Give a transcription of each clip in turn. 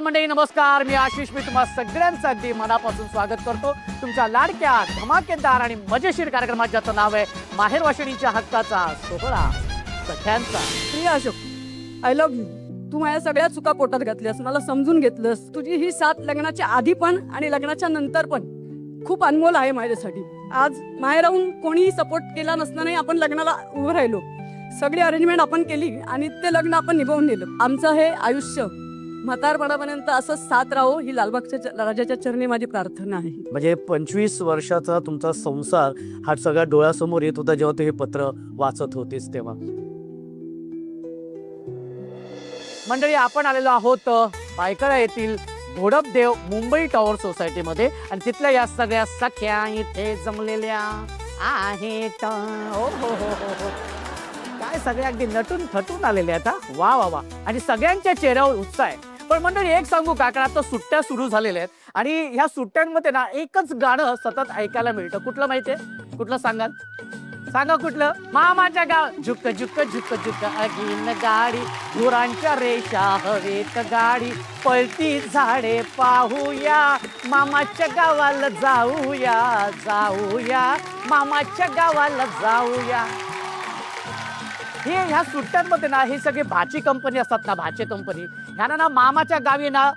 मंडळी नमस्कार. मी आशिष. मी तुम्हा सगळ्यांचं अगदी मनापासून स्वागत करतो तुमच्या लाडक्या धमाकेदार आणि मजेशीर कार्यक्रमात, ज्याचं नाव आहे माहेर वाशिणीच्या हक्काचा सोहळा सख्यांचा. Priya Ashok, I love you. तू माझ्या सगळ्या चुका पोटात घातल्यास, मला समजून घेतलंस. तुझी ही साथ लग्नाच्या आधी पण आणि लग्नाच्या नंतर पण खूप अनमोल आहे माझ्यासाठी. आज माहेर राहून कोणीही सपोर्ट केला नसतानाही आपण लग्नाला उभं राहिलो. सगळी अरेंजमेंट आपण केली आणि ते लग्न आपण निभावून नेलं. आमचं हे आयुष्य म्हातारपणापर्यंत असं साथ राहो ही लालबागच्या राजाच्या चरणी माझी प्रार्थना आहे. म्हणजे 25 वर्षाचा तुमचा संसार हा सगळा डोळ्यासमोर येत होता जेव्हा तू हे पत्र वाचत होतीस तेव्हा. मंडळी, आपण आलेलो आहोत पायकळा येथील घोडपदेव मुंबई टॉवर सोसायटीमध्ये आणि तिथल्या या सगळ्या सख्या इथे जमलेल्या आहेत. ओ हो हो हो हो, काय सगळे अगदी नटून थटून आलेले आहेत. वा वा वा. आणि सगळ्यांच्या चेहऱ्यावर उत्साह आहे. पण मंडळी, एक सांगू का, कारण आता सुट्ट्या सुरू झालेल्या आहेत आणि ह्या सुट्ट्यांमध्ये ना एकच गाणं सतत ऐकायला मिळतं. कुठलं माहितीये? कुठलं सांगाल? सांगा कुठलं? मामाच्या गाव झुक झुक झुक झुक अगीन गाडी, गुरांच्या रेषा हवेत गाडी, पळती झाडे पाहूया, मामाच्या गावाला जाऊया जाऊया, मामाच्या गावाला जाऊया. हे ह्या सुट्ट्यांमध्ये ना हे सगळे भाची कंपनी असतात ना, भाचे कंपनी, ह्यांना ना मामाच्या गावी ना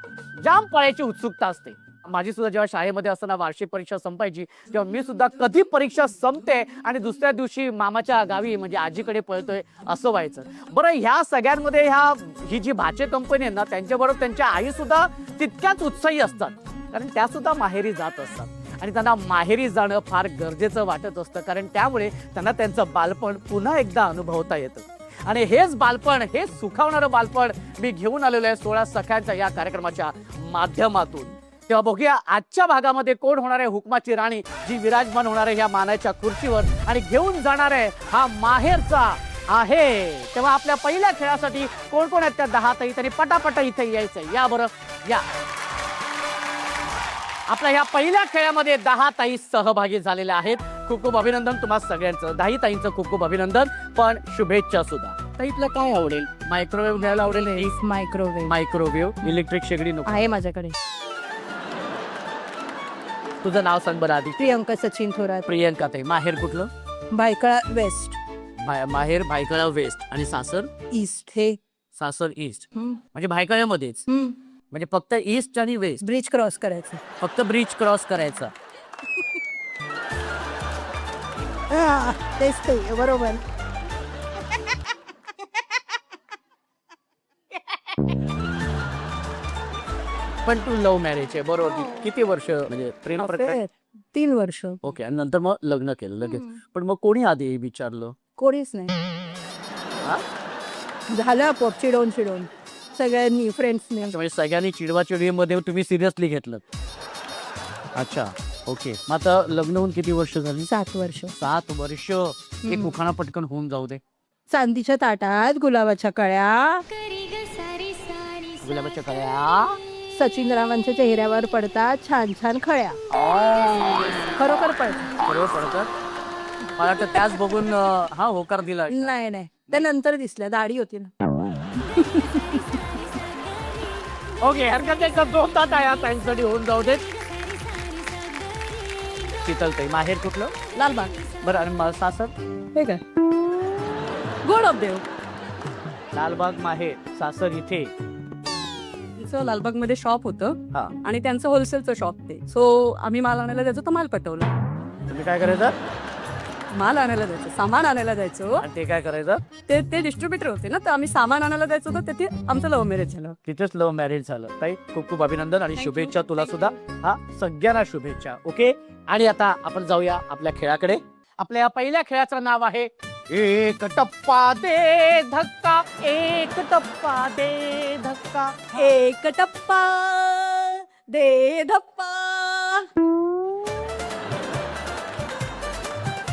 जाम पळायची उत्सुकता असते. माझी सुद्धा जेव्हा शाळेमध्ये असताना वार्षिक परीक्षा संपायची तेव्हा मी सुद्धा कधी परीक्षा संपते आणि दुसऱ्या दिवशी मामाच्या गावी म्हणजे आजीकडे पळतोय असं व्हायचं. बरं, ह्या सगळ्यांमध्ये ही जी भाचे कंपनी आहे ना, त्यांच्याबरोबर त्यांच्या आई सुद्धा तितक्याच उत्साही असतात, कारण त्या सुद्धा माहेरी जात असतात आणि त्यांना माहेरी जाणं फार गरजेचं वाटत असतं, कारण त्यामुळे त्यांना त्यांचं बालपण पुन्हा एकदा अनुभवता येतं. आणि हेच बालपण, हे सुखावणारं बालपण मी घेऊन आलेलो आहे 16 सख्यांच्या या कार्यक्रमाच्या माध्यमातून. तेव्हा बघूया आजच्या भागामध्ये कोण होणार आहे हुकमाची राणी, जी विराजमान होणार आहे ह्या मानाच्या खुर्चीवर आणि घेऊन जाणार आहे हा माहेरचा आहे. तेव्हा आपल्या पहिल्या खेळासाठी कोण कोण आहेत त्या 10 ताई, त्यांनी पटापटा इथे यायचंय. या बरं, या. आपल्या ह्या पहिल्या खेळामध्ये 10 ताई सहभागी झालेल्या आहेत. खूप खूप अभिनंदन तुम्हा सगळ्यांचं. 10 ताईंचं खूप खूप अभिनंदन, पण शुभेच्छा सुद्धा. ताई, तुला काय आवडेल? मायक्रोवेव्ह घ्यायला आवडेल? मायक्रोवेव्ह इलेक्ट्रिक शेगडी नको आहे माझ्याकडे. तुझं नाव सांग बरं आधी. प्रियंका सचिन थोरात. प्रियंका ताई. माहेर कुठलं? बायकळा वेस्ट. माहेर भायखळा वेस्ट आणि सासर ईस्ट. हे सासर ईस्ट, म्हणजे भायखळ्यामध्येच. म्हणजे फक्त ईस्ट आणि वेस्ट, ब्रिज क्रॉस करायचं. फक्त ब्रिज क्रॉस करायचा. तेच ते बरोबर. पण तू लव्ह मॅरेज आहे बरोबर? किती वर्ष म्हणजे प्रेम प्रकरण? 3 वर्ष. ओके. आणि नंतर मग लग्न केलं लगेच. पण मग कोणी आधी विचारलं? कोणीच नाही. झालं आपोआप चिडवून सगळ्यांनी, फ्रेंड्सने. म्हणजे सगळ्यांनी चिडवा चिडवीमध्ये तुम्ही सिरियसली घेतलं? अच्छा, ओके. मग आता लग्न होऊन किती वर्ष झाली? 7 वर्ष. 7 वर्ष. एक उखाणा पटकन होऊन जाऊ दे. चांदीच्या ताटात गुलाबाच्या कळ्या, गुलाबाच्या कळ्या सचिन रावांच्या चेहऱ्यावर पडतात छान छान खळ्या. खरोखर पडतात. सर्व पडतात. मला वाटतं त्याच बघून हा होकार दिला. नाही, त्या नंतर दिसल्या, दाढी होती ना. ओके, हरकत नाही. 2 तास आहे त्यांच्यासाठी होऊन जाऊ देत. शीतलताई, माहेर कुठलं? लालबाग. बरं, आणि सासर? हे काय घोडपदेव. लालबाग माहेर, सासर इथे. लालबाग मध्ये शॉप होतं हा. आणि त्यांचं होलसेलचं शॉप ते. सो आम्ही माल आणायला जायचो, तर माल पटवलं. तुम्ही काय करायचं? माल आणायला जायचं, सामान आणायला जायचो. आणि ते काय करायचं? ते डिस्ट्रीब्युटर होते ना, तर आम्ही सामान आणायला जायचो, तर तिथे आमचं लव्ह मॅरेज झालं. तिथेच लव्ह मॅरेज झालं. ताई, खूप खूप अभिनंदन आणि शुभेच्छा तुला सुद्धा. हा, सगळ्यांना शुभेच्छा. ओके. आणि आता आपण जाऊया आपल्या खेळाकडे. आपल्या पहिल्या खेळाचं नाव आहे एक टप्पा दे धक्का, एक टप्पा दे धक्का, एक टप्पा दे धप्पा.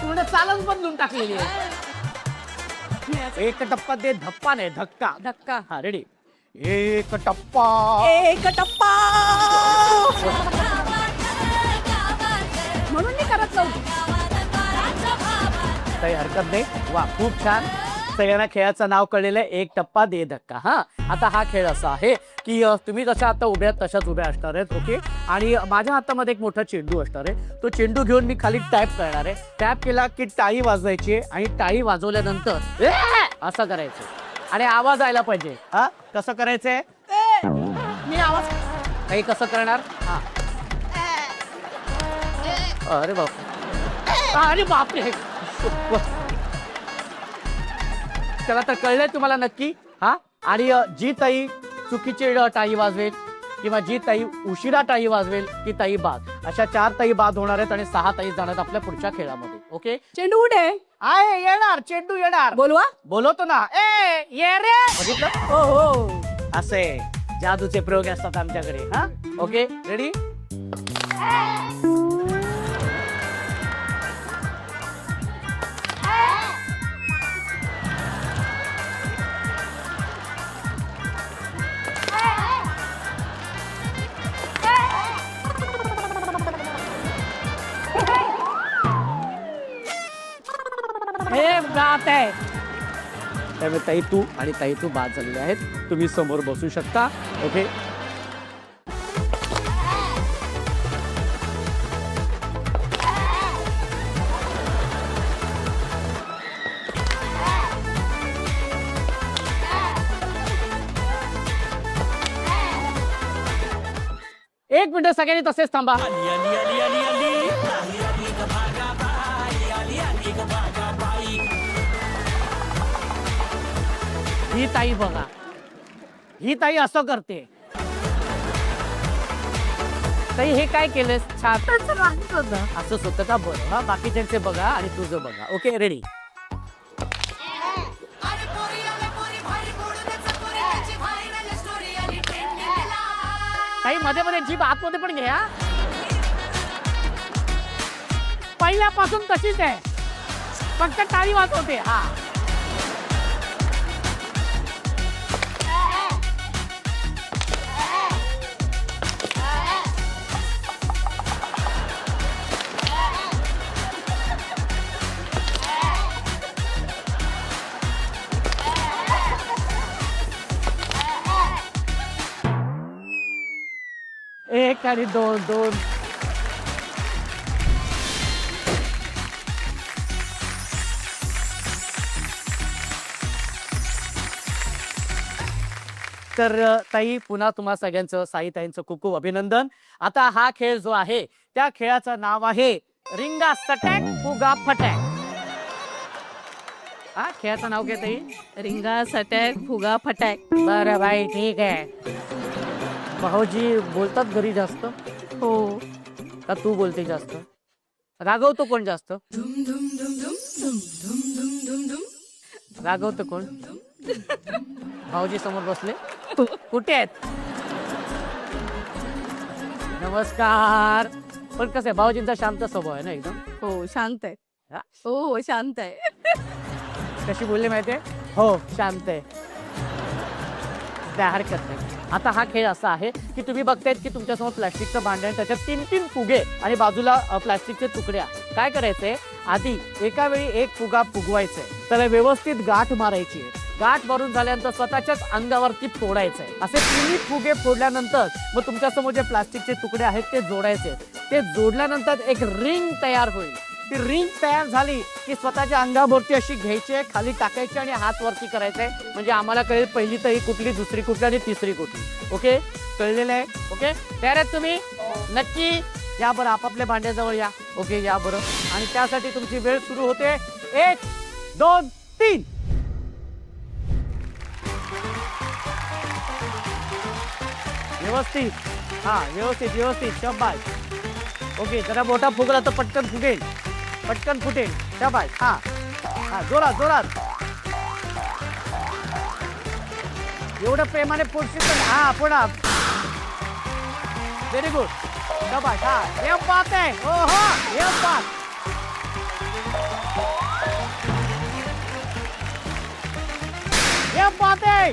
पूर्ण चालच बदलून टाकलेली आहे. एक टप्पा दे धप्पा नाही, धक्का. धक्का. हा, रेडी. एक टप्पा, एक टप्पा म्हणून मी करत नव्हती. काही हरकत नाही. वा, खूप छान. सगळ्यांना खेळाचं नाव कळलेलं आहे, एक टप्पा दे धक्का. हा, आता हा खेळ असा आहे की तुम्ही जशा आता उभ्या तशाच उभ्या असणार आहेत. ओके, आणि माझ्या हातामध्ये एक मोठा चेंडू असणार आहे. तो चेंडू घेऊन मी खाली टॅप करणार आहे. टॅप केला की टाळी वाजवायची आहे आणि टाळी वाजवल्यानंतर असं करायचं आणि आवाज आयला पाहिजे. हा, कसं करायचंय? मी आवाज काही कसं करणार? हा, अरे अरे बापरे, चला तर कळलंय तुम्हाला नक्की. हा, आणि जी ताई चुकीची टाळी वाजवेल किंवा जी ताई उशिरा टाळी वाजवेल ती ताई बाद. अशा 4 ताई बाद होणार आहेत आणि 6 ताई जाणार आहेत आपल्या पुढच्या खेळामध्ये. ओके, चेंडू कुठे आहे? येणार, चेंडू येणार. बोलवा. बोलवतो ना. ए ये रे, बघितलं? हो हो, असे जादूचे प्रयोग असतात आमच्याकडे. हा, ओके, रेडी? हे बात आहे. त्यामुळे ताई तू आणि ताई तू बाद झालेले आहेत. तुम्ही समोर बसू शकता. ओके, एक मिनिट सगळ्यांनी तसेच थांबा. ही ताई बघा, ही ताई असं करते. ताई हे काय केलंस? छान असंच होतं का? बरं, हा, बाकीच्यांचे बघा आणि तुझं बघा. Okay, ready? ताई मध्ये मध्ये जीभ आतमध्ये पण घ्या. पहिल्यापासून तशीच आहे, फक्त टाळी वाजवते. हा, एक आणि दोन, दोन. तर ताई पुन्हा तुम्हा सगळ्यांचं, साई ताईंचं खूप खूप अभिनंदन. आता हा खेळ जो आहे त्या खेळाचं नाव आहे रिंगा सटॅक फुगा फटॅक. हा, खेळाचं नाव काय ताई? रिंगा सटॅक फुगा फटॅक. बरं बाई, ठीक आहे. भाऊजी बोलतात घरी जास्त? हो. का तू बोलते जास्त? रागवतो कोण जास्त? रागवतो कोण? भाऊजी समोर बसले. कुठे आहेत? नमस्कार. पण कसं आहे, भाऊजींचा शांत स्वभाव आहे ना एकदम? हो, शांत आहे. हा? हो हो, शांत आहे. कशी बोलले माहितीये? हो, शांत आहे. काय हरकत नाही. आता हा खेळ असा आहे की तुम्ही बघतायत की तुमच्यासमोर प्लास्टिकचं भांडण आहे, त्याच्यात 3-3 फुगे आणि बाजूला प्लास्टिकचे तुकडे. काय करायचंय? आधी एका वेळी एक फुगा फुगवायचाय, त्याला व्यवस्थित गाठ मारायची आहे. गाठ मारून झाल्यानंतर स्वतःच्याच अंगावरती फोडायचंय. असे 3 फुगे फोडल्यानंतर मग तुमच्या समोर जे प्लास्टिकचे तुकडे आहेत ते जोडायचे. ते जोडल्यानंतर एक रिंग तयार होईल. ती रिंग तयार झाली की स्वतःच्या अंगावरती अशी घ्यायची, खाली टाकायची आणि हात वरती करायचंय. म्हणजे आम्हाला कळेल पहिली तरी कुठली, दुसरी कुठली आणि तिसरी कुठली. ओके, कळलेलं आहे? ओके, तयार आहेत तुम्ही? नक्की या बरं, आपापल्या भांड्याजवळ या. ओके, या बरं. आणि त्यासाठी तुमची वेळ सुरू होते. 1 2 3. व्यवस्थित. हा, व्यवस्थित व्यवस्थित. शाबास. ओके, जरा मोठा फुगला तर पटकन फुगेल, पटकन फुटेल. शाबास. हा हा, जोरात जोरात. एवढं प्रेमाने फुटशील तर. हा, पुन्हा. Very good. शाबास. हा, ये बात आहे. हो हो, ये बात. ये बात आहे.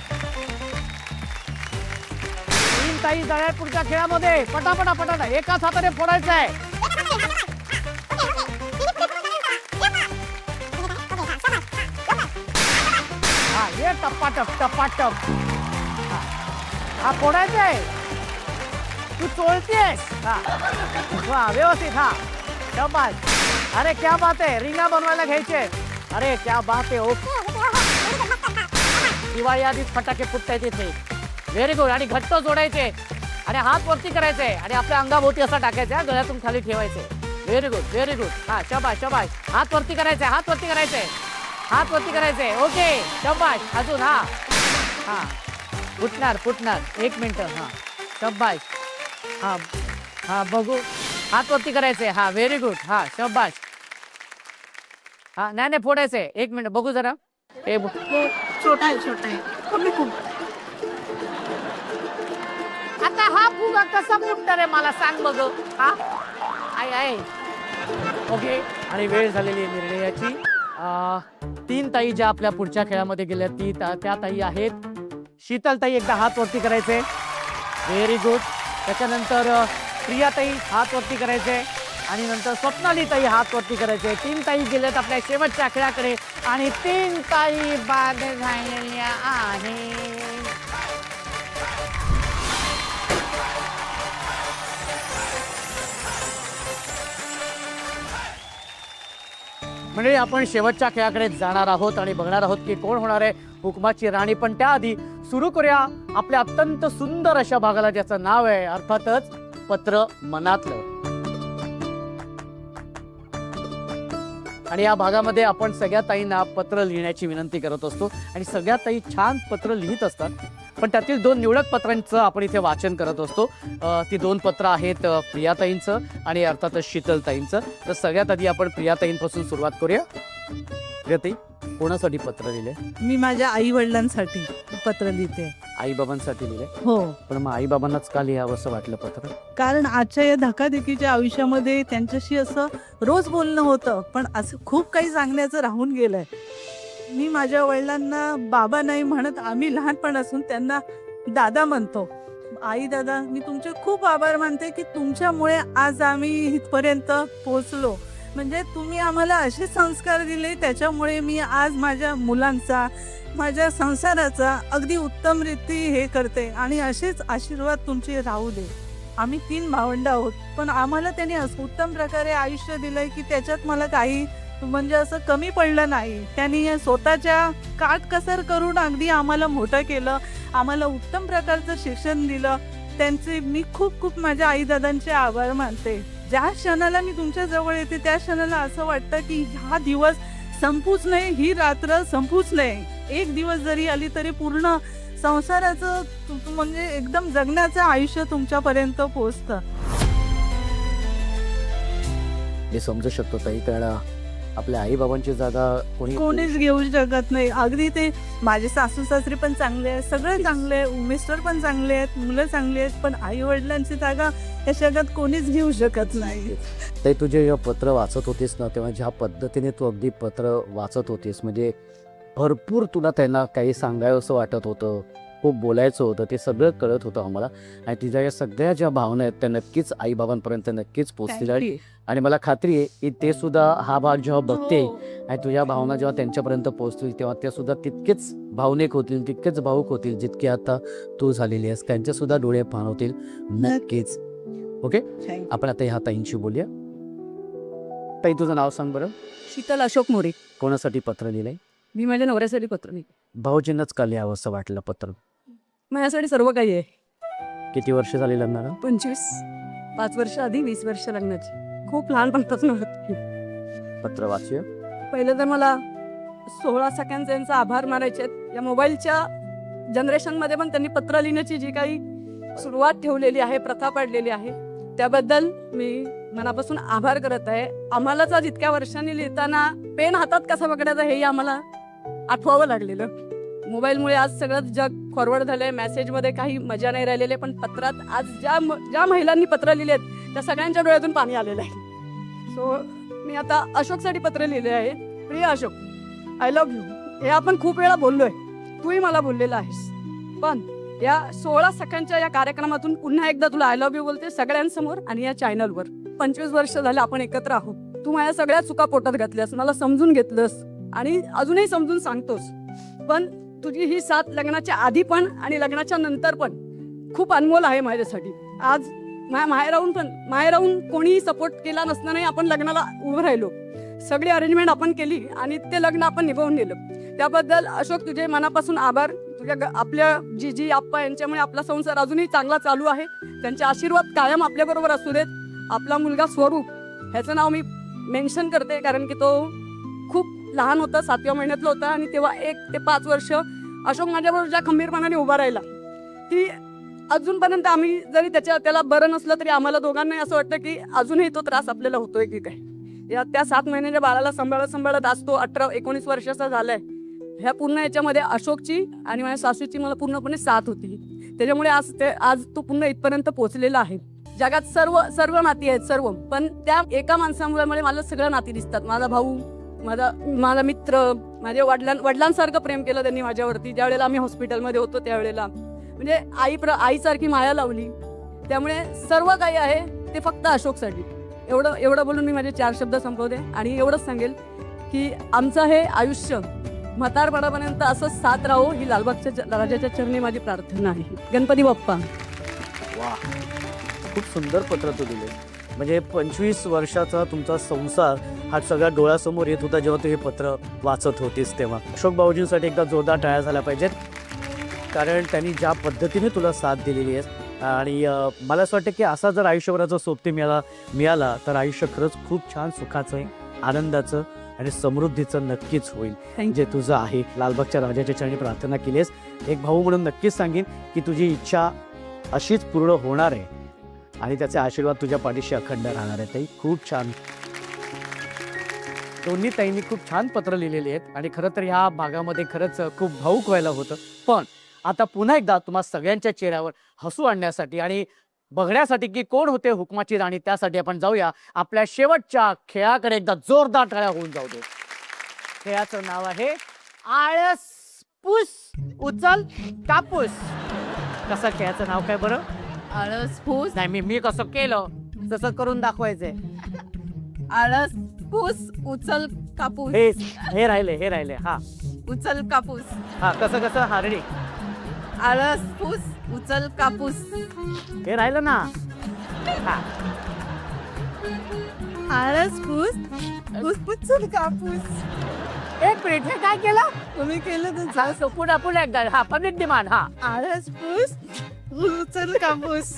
3 ताई जाणार पुढच्या खेळामध्ये. पटापटा पटापटा एकाच हाताने फोडायचं आहे. टपाटप टपाटप. हा फोडायचं आहे. तू चोळतेस. हा वा व्यवस्थित. हा शाबास. अरे क्या बात आहे. रिंगा बनवायला घ्यायचे. अरे क्या बात आहे. ओके दिवाळी आधीच फटाके फुटतायत इथे. Very good. आणि घट्ट जोडायचे आणि हात वरती करायचे आणि आपल्या अंगाभोवती असं टाकायचं. गळ्यातून खाली ठेवायचे. Very good very good. हा शाबास शाबास. हात वरती करायचे. हात वरती करायचे. हात वरती करायचे. ओके शाबास. अजून. हा हा फुटणार फुटणार. 1 मिनिट. हा शाबास. हा हा बघू. हात वरती करायचे. हा व्हेरी गुड. हा शाबास. हा नाही नाही फोडायचंय. 1 मिनिट बघू जरा. हे छोटा आहे छोटा आहे. कमी खूप. आता हा फुगा कसा फुटणार आहे मला सांग बघ. हा आहे. ओके. आणि वेळ झालेली आहे निर्णयाची. 3 ताई ज्या आपल्या पुढच्या खेळामध्ये गेल्या त्या ताई आहेत. शीतलताई एकदा हात वरती करायचे. Very good. त्याच्यानंतर प्रियाताई हात वरती करायचे आणि नंतर स्वप्नालीताई हात वरती करायचे. 3 ताई गेल्यात आपल्या शेवटच्या खेळाकडे आणि 3 ताई बाद झालेल्या आहेत. म्हणजे आपण शेवटच्या खेळाकडे जाणार आहोत आणि बघणार आहोत की कोण होणार आहे हुकमाची राणी. पण त्याआधी सुरू करूया आपल्या अत्यंत सुंदर अशा भागाला ज्याचं नाव आहे अर्थातच पत्र मनातलं. आणि या भागामध्ये आपण सगळ्या ताईंना पत्र लिहिण्याची विनंती करत असतो आणि सगळ्या ताई छान पत्र लिहित असतात. पण त्यातील 2 निवडक पत्रांचं आपण इथे वाचन करत असतो. ती 2 पत्र आहेत प्रियाताईंचं आणि अर्थातच शीतलताईंचं. तर सगळ्यात आधी आपण प्रियाताईंपासून सुरुवात करूया. प्रियाताई कोणासाठी पत्र लिहिले? मी माझ्या आई वडिलांसाठी पत्र लिहिते. आई बाबांसाठी लिहिले. हो, पण मग आई बाबांनाच का लिहावं असं वाटलं पत्र? कारण आजच्या या धकाधकीच्या आयुष्यामध्ये त्यांच्याशी असं रोज बोलणं होतं, पण असं खूप काही सांगण्याचं राहून गेलंय. मी माझ्या वडिलांना बाबा नाही म्हणत, आम्ही लहानपणापासून त्यांना दादा म्हणतो. आई दादा, मी तुमचे खूप आभार मानते की तुमच्यामुळे आज आम्ही इथपर्यंत पोहोचलो. म्हणजे तुम्ही आम्हाला असे संस्कार दिले, त्याच्यामुळे मी आज माझ्या मुलांचा, माझ्या संसाराचा अगदी उत्तम रीती हे करते आणि असेच आशीर्वाद तुमचे राहू दे. आम्ही 3 भावंड आहोत, पण आम्हाला त्यांनी असं उत्तम प्रकारे आयुष्य दिलंय की त्याच्यात मला काही म्हणजे असं कमी पडलं नाही. त्यांनी स्वतःच्या काटकसर करून अगदी आम्हाला मोठं केलं, आम्हाला उत्तम प्रकारचं शिक्षण दिलं. त्यांचे मी खूप खूप माझ्या आई दादांचे आभार मानते. ज्या क्षणाला मी तुमच्या जवळ येते त्या क्षणाला असं वाटतं की हा दिवस संपूच नये, ही रात्र संपूच नये. एक दिवस जरी आली तरी पूर्ण संसाराचं म्हणजे एकदम जगण्याचं आयुष्य तुमच्यापर्यंत पोहोचतं. हे समजू शकतो ताई, कारण आपल्या आई बाबांची जागा कोणीच घेऊ शकत नाही. अगदी ते माझे सासू सासरे पण चांगले आहेत, सगळे चांगले आहे, मिस्टर पण चांगले आहेत, मुलं चांगली आहेत, पण आई वडिलांची जागा या जगात कोणीच घेऊ शकत नाही. ताई तुझे जेव्हा पत्र वाचत होतीस ना, तेव्हा ज्या पद्धतीने तू अगदी पत्र वाचत होतीस, म्हणजे भरपूर तुला त्यांना काही सांगायचं असं वाटत होतं, खूप बोलायचं होतं, ते सगळं कळत होतं आम्हाला. आणि तिच्या या सगळ्या ज्या भावना आहेत त्या नक्कीच आईबाबांपर्यंत नक्कीच पोहोचतील. आणि मला खात्री आहे की ते सुद्धा हा भाग जेव्हा बघते आणि तुझ्या भावना जेव्हा त्यांच्यापर्यंत पोहोचतील तेव्हा त्या सुद्धा तितकेच भावनिक होतील, तितकेच भावुक होतील जितके आता तू झालेली आहेस. त्यांचे सुद्धा डोळे पाणवतील नक्कीच. ओके, आपण आता ह्या ताईंशी बोलूया. ताई तुझं नाव सांग बरं. शीतल अशोक मोरे. कोणासाठी पत्र लिहिलंय? मी माझ्या नवऱ्यासाठी पत्र लिहिलं. भाऊजींनाच का लिहावं असं वाटलं पत्र? माझ्यासाठी सर्व काही आहे. किती वर्ष झाली लग्नाला? 25. 5 वर्ष आधी, 20 वर्ष लग्नाची. खूप लहानपणापासून होती. पत्र वाचूया. पहिलं तर मला 16 सख्यांचे यांचा आभार मानायचे आहेत. या मोबाईलच्या जनरेशनमध्ये पण त्यांनी पत्र लिहिण्याची जी काही सुरुवात ठेवलेली आहे, प्रथा पाडलेली आहे, त्याबद्दल मी मनापासून आभार करत आहे. आम्हालाच आज इतक्या वर्षांनी लिहिताना पेन हातात कसा पकडायचा हेही आम्हाला आठवावं लागलेलं. मोबाईलमुळे आज सगळं जग फॉरवर्ड झालंय, मेसेजमध्ये काही मजा नाही राहिलेली, पण पत्रात आज ज्या महिलांनी पत्र लिहिले आहेत त्या सगळ्यांच्या डोळ्यातून पाणी आलेलं आहे. सो मी आता अशोकसाठी पत्र लिहिले आहे. प्रिय अशोक, आय लव्ह यू. हे आपण खूप वेळा बोललोय, तूही मला बोललेला आहेस, पण या 16 सखांच्या या कार्यक्रमातून पुन्हा एकदा तुला आय लव्ह यू बोलते सगळ्यांसमोर आणि या चॅनलवर. 25 वर्ष झाले आपण एकत्र आहोत. तू माझ्या सगळ्या चुका पोटात घातल्यास, मला समजून घेतलंस आणि अजूनही समजून सांगतोस. पण तुझी ही साथ लग्नाच्या आधी पण आणि लग्नाच्या नंतर पण खूप अनमोल आहे माझ्यासाठी. आज माहेराहून कोणीही सपोर्ट केला नसतानाही आपण लग्नाला उभं राहिलो. सगळी अरेंजमेंट आपण केली आणि ते लग्न आपण निभावून नेलं. त्याबद्दल अशोक तुझे मनापासून आभार. आपल्या जीजी आप्पा यांच्यामुळे आपला संसार अजूनही चांगला चालू आहे. त्यांचे आशीर्वाद कायम आपल्याबरोबर असू देत. आपला मुलगा स्वरूप ह्याचं नाव मी मेन्शन करते कारण की तो खूप लहान होता, 7व्या महिन्यातला होता आणि तेव्हा 1 ते 5 वर्ष अशोक माझ्याबरोबर ज्या खंबीरपणाने उभा राहिला ती अजूनपर्यंत आम्ही जरी त्याला बरं नसलं तरी आम्हाला दोघांनाही असं वाटतं की अजूनही तो त्रास आपल्याला होतोय की काय. त्या 7 महिन्याच्या बाळाला सांभाळत आज तो 18-19 वर्षाचा झालाय. ह्या पूर्ण याच्यामध्ये अशोकची आणि माझ्या सासूची मला पूर्णपणे साथ होती. त्याच्यामुळे आज तो पूर्ण इथपर्यंत पोहोचलेला आहे. जगात सर्व नाती आहेत सर्व, पण त्या एका माणसामुळे मला सगळं नाती दिसतात. माझा भाऊ, माझा मित्र, माझ्या वडिलांसारखं प्रेम केलं त्यांनी माझ्यावरती. ज्या वेळेला आम्ही हॉस्पिटलमध्ये होतो त्यावेळेला म्हणजे आईसारखी माया लावली. त्यामुळे सर्व काही आहे ते फक्त अशोकसाठी. एवढं बोलून मी माझे 4 शब्द संपवते आणि एवढंच सांगेल की आमचं हे आयुष्य म्हातारपणापर्यंत असं साथ राहो ही लालबागच्या राजाच्या चरणी माझी प्रार्थना आहे. गणपती बाप्पा. वा, खूप सुंदर पत्र तू दिले. म्हणजे 25 वर्षाचा तुमचा संसार हा सगळा डोळ्यासमोर येत होता जेव्हा तू हे पत्र वाचत होतीस तेव्हा. अशोक भाऊजींसाठी एकदा जोरदार टाळ्या झाल्या पाहिजेत कारण त्यांनी ज्या पद्धतीने तुला साथ दिलेली आहे. आणि मला असं वाटतं की असा जर आयुष्यभराचा सोबती मिळाला तर आयुष्य खरंच खूप छान सुखाचं आहे, आनंदाचं आणि समृद्धीचं नक्कीच होईल जे तुझं आहे. लालबागच्या राजाच्या चरणी प्रार्थना केली आहेस. एक भाऊ म्हणून नक्कीच सांगेन की तुझी इच्छा अशीच पूर्ण होणार आहे आणि त्याचे आशीर्वाद तुझ्या पाठीशी अखंड राहणार आहे. ताई खूप छान. दोन्ही ताईंनी खूप छान पत्र लिहिलेली आहेत आणि खरं तर ह्या भागामध्ये खरंच खूप भाऊक व्हायला होतं. पण आता पुन्हा एकदा तुम्हा सगळ्यांच्या चेहऱ्यावर हसू आणण्यासाठी आणि बघण्यासाठी की कोण होते हुकमाची राणी त्यासाठी आपण जाऊया आपल्या शेवटच्या खेळाकडे. एकदा जोरदार टाळ्या होऊन जाऊ दे. खेळाचं नाव आहे आळस पूस उचल कापूस. कसं खेळाचं नाव काय बरं? आळस फूस. नाही मी कसं केलं तसं करून दाखवायचंय. आळस फूस उचल कापूस. हे राहिले. हा उचल कापूस. हा कसं हा रेडी. आळस फूस उचल कापूस. हे राहिलं ना. हा आळस फूस उचल कापूस. एक मिनिट, हे काय केलं तुम्ही केलं पुढे एकदा. हा पब्लिक डिमांड. हा आळस फूस उचल कापूस.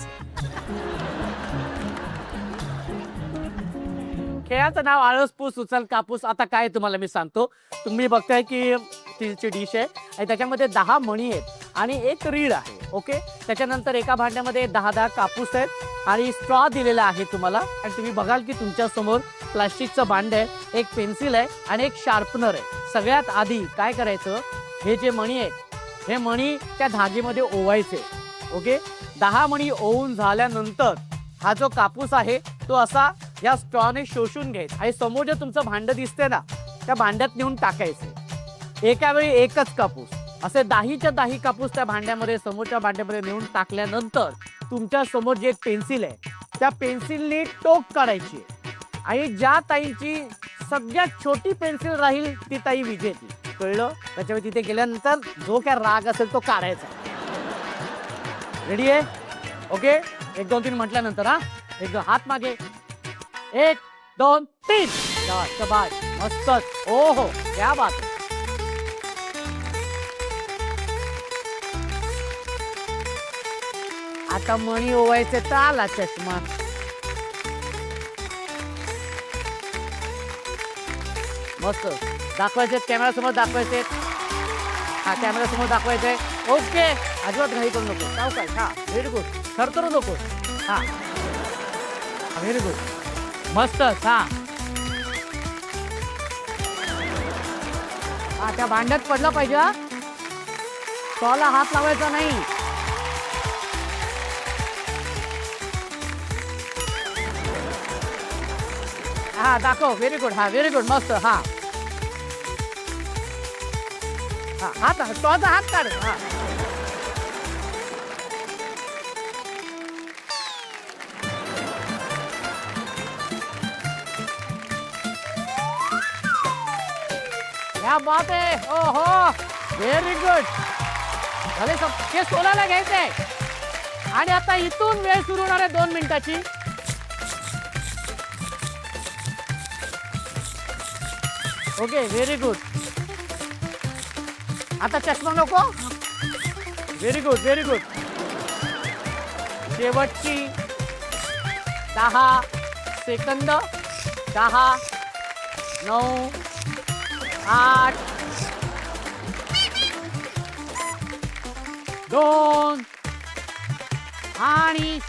खेळाचं नाव आळस पूस उचल कापूस. आता काय तुम्हाला मी सांगतो. तुम्ही बघताय की स्टीलची डिश आहे आणि त्याच्यामध्ये 10 मणी आहेत आणि एक रीड आहे. ओके, त्याच्यानंतर एका भांड्यामध्ये 10 कापूस आहेत आणि स्ट्रॉ दिलेला आहे तुम्हाला. आणि तुम्ही बघाल की तुमच्या समोर प्लास्टिकचं भांड आहे, एक पेन्सिल आहे आणि एक शार्पनर आहे. सगळ्यात आधी काय करायचं, हे जे मणी आहेत हे मणी त्या धागेमध्ये ओवायचे. ओके, 10 मणी ओवून झाल्यानंतर हा जो कापूस आहे तो असा या स्ट्रॉने शोषून घ्यायचा आणि समोर जे तुमचं भांड दिसते ना त्या भांड्यात नेऊन टाकायचे. एका वेळी एकच कापूस. असे 10च्या 10 कापूस त्या भांड्यामध्ये समोरच्या भांड्यामध्ये नेऊन टाकल्यानंतर तुमच्या समोर जे पेन्सिल आहे त्या पेन्सिलने टोक काढायची आणि ज्या ताईची सगळ्यात छोटी पेन्सिल राहील ती ताई विजेती. कळलं? त्याच्यामुळे तिथे गेल्यानंतर जो काय राग असेल तो काढायचा. रेडी आहे? ओके, 1 2 3 म्हटल्यानंतर हा एक हात मागे. 1 2 3. शाबाश, मस्तच. ओ हो, क्या बात आहे. आता मणी ओवायचे तर आला चष्मा. मस्त दाखवायचे, कॅमेरा समोर दाखवायचे. हा कॅमेरा समोर दाखवायचंय. ओके, अजिबात घाई करू नको. सावकाश. हा व्हेरी गुड. थरथरू नको. हा व्हेरी गुड. मस्तच. हा हा त्या भांड्यात पडला पाहिजे. हा स्टॉला हात लावायचा नाही. हा दाखव. Very good. हा व्हेरी गुड. मस्त. हा हा हात स्टॉचा हात काढ. हा क्या बात आहे. ओ हो, व्हेरी गुड. झाले सब ते सोलाला घ्यायचंय. आणि आता इथून वेळ सुरू होणार आहे 2 मिनिटाची. Okay very good. आता चष्मा नको. Very good very good. शेवटची 10 सेकंद. 10 9 8 2 आणि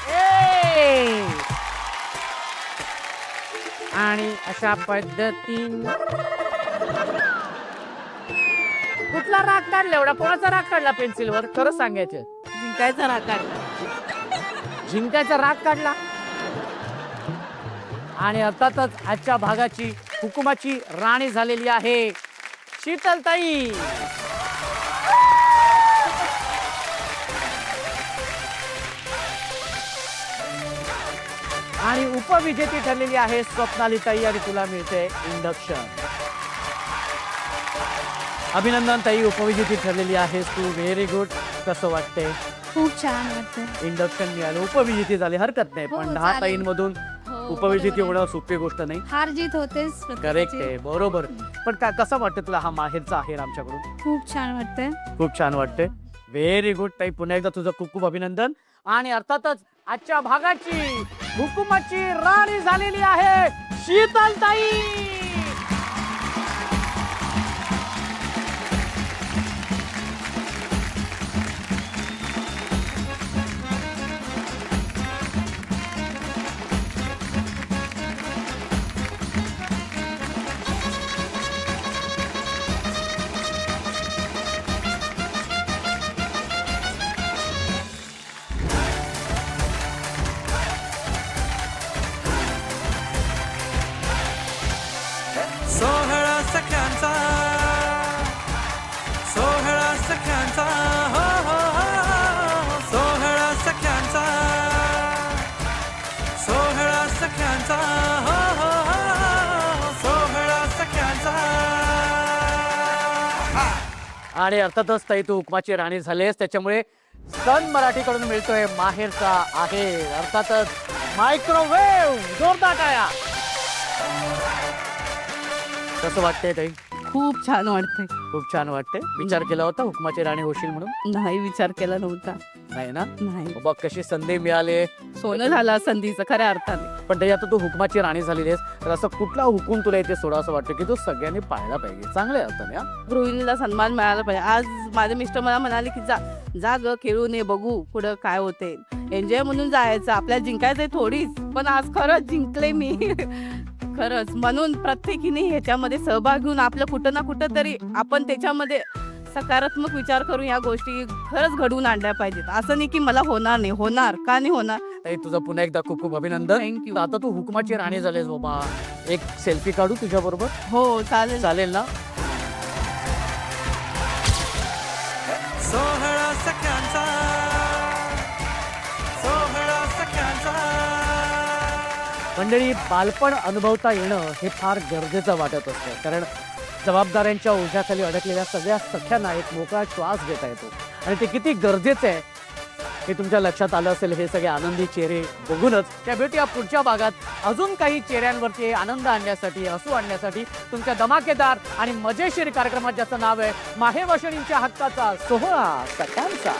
1. आणि अशा पद्धतीने कुठला राग काढला एवढा? कोणाचा राग काढला पेन्सिलवर? खरं सांगायचं. जिंकायचा राग काढला. जिंकायचा राग काढला. आणि अर्थातच आजच्या भागाची हुकुमाची राणी झालेली आहे शीतलताई. आणि उपविजेती ठरलेली आहे स्वप्नालीताई आणि तुला मिळते इंडक्शन. अभिनंदन ताई, उपविजेती ठरलेली आहेस तू. Very good. कसं वाटतंय? खूप छान वाटतं. इंडक्शन मिळालं, उपविजेती झाली, हरकत नाही. हो, पण 10 चालेल. ताईंमधून हो, उपविजेती बरोबर आहे. होणं सोपी गोष्ट नाही. हार जीत होतेच करेक्ट आहे, बरोबर. पण कसं वाटतं तुला हा माहेरचा आहेर आमच्याकडून? खूप छान वाटतंय. खूप छान वाटते. व्हेरी गुड ताई, पुन्हा एकदा तुझं खूप खूप अभिनंदन. आणि अर्थातच आजच्या भागाची हुकुमाची राणी झालेली आहे शीतलताई. सोहळा सख्यांचा, सोहळा सख्यांचा, हो हो हो, सोहळा सख्यांचा, सोहळा सख्यांचा, हो हो हो, सोहळा सख्यांचा. आणि अर्थातच ताई तू हुकमाची राणी झालीस, त्याच्यामुळे सन मराठीकडून मिळतोय माहेरचा आहेर. अर्थातच मायक्रोवेव्ह. जोरदार टाळ्या. कसं वाटतंय ताई? खूप छान वाटतंय. खूप छान वाटतंय. विचार केला होता हुकमाची राणी होशील म्हणून? नाही विचार केला नव्हता. नाही ना? नाही. बघ कशी संधी मिळाली. सोनं झालं संधीचं खऱ्या अर्थाने. पण ताई आता तू हुकमाची राणी झालेली आहेस, तर असं कुठला हुकूम तुला इथे सोडा असं वाटतं की तो सगळ्यांनी पाळला पाहिजे? चांगल्या अर्थाने. हा, गृहिणीला सन्मान मिळाला पाहिजे. आज माझे मिस्टर मला म्हणाले की जा जा ग खेळून ये, बघू पुढं काय होते. एन्जॉय म्हणून जायचं, आपल्याला जिंकायचंय थोडीच. पण आज खरंच जिंकले मी. खरंच. म्हणून प्रत्येकीने ह्याच्यामध्ये सहभाग घेऊन आपलं कुठं ना कुठं तरी आपण त्याच्यामध्ये सकारात्मक विचार करून या गोष्टी खरंच घडवून आणल्या पाहिजेत. असं नाही की मला होणार नाही. होणार का नाही होणार? ताई तुझं पुन्हा एकदा खूप खूप अभिनंदन. थँक्यू. आता तू हुकमाची राणी झालीस बाबा. एक सेल्फी काढू तुझ्या बरोबर? हो चालेल. चालेल ना? सोहळा सख्यांचा, सोहळा सख्यांचा. मंडळी, बालपण अनुभवता येणं हे फार गरजेचं वाटत असतं. कारण जबाबदाऱ्यांच्या ओझ्याखाली अडकलेल्या सगळ्या सख्यांना एक मोकळा श्वास घेता येतो. आणि ते किती गरजेचं आहे हे तुमच्या लक्षात आलं असेल. हे सगळे आनंदी चेहरे बघूनच त्या भेटूया पुढच्या भागात अजून काही चेहऱ्यांवरती आनंद आणण्यासाठी, हसू आणण्यासाठी तुमच्या धमाकेदार आणि मजेशीर कार्यक्रमात, ज्याचं नाव आहे माहेरवाशिणींच्या हक्काचा सोहळा सख्यांचा.